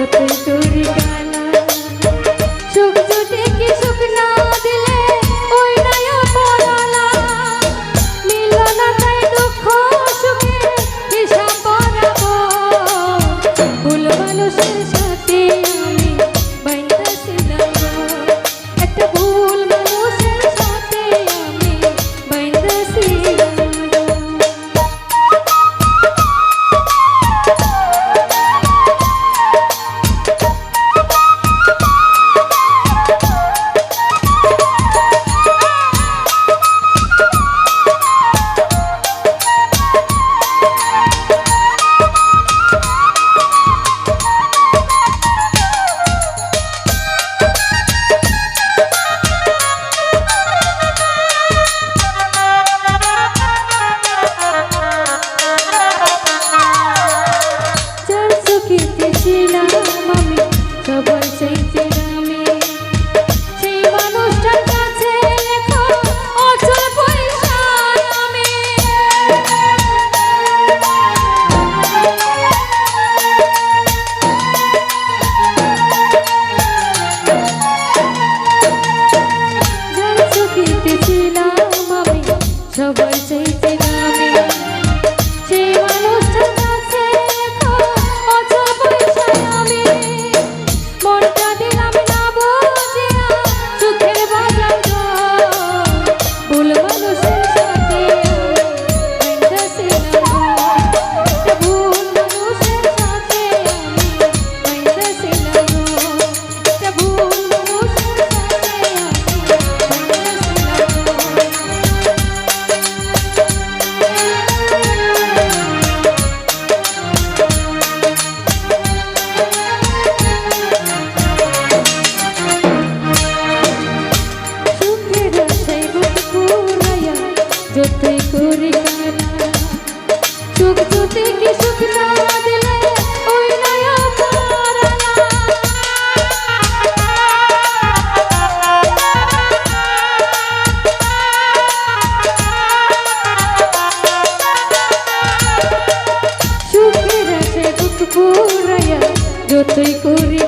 যতই করি গালা সুখ যদি কি সুখ না দিলে ওই নাই পড়ালা মিলল না তাই দুঃখ সুখে হিসাব পড়াবো ভুল মানুষের সাথে আমি বাইন্দাছিলাম একটা ভুল মানুষের সাথে আমি বাইন্দাছিলাম। সবার চাইতে আমি সেই মানুষটার কাছে লেখা অচল পয়সা আমি যার চোখেতে ছিলাম আমি সবার চাইতে আমি সেই মানুষটার কাছে লেখা অচল পয়সা আমি মনটা দিলাম না বুঝিয়া সুখের বাজার ভুল মানুষের সাথে একটা ভুল মানুষের সাথে আমি বাইন্দাছিলাম একটা ভুল মানুষের যতই করি গালা সুখ যদি কি সুখ না দিলে ওই নাই পড়ালা সুখের আশায় বুক পুরাইয়া যতই করি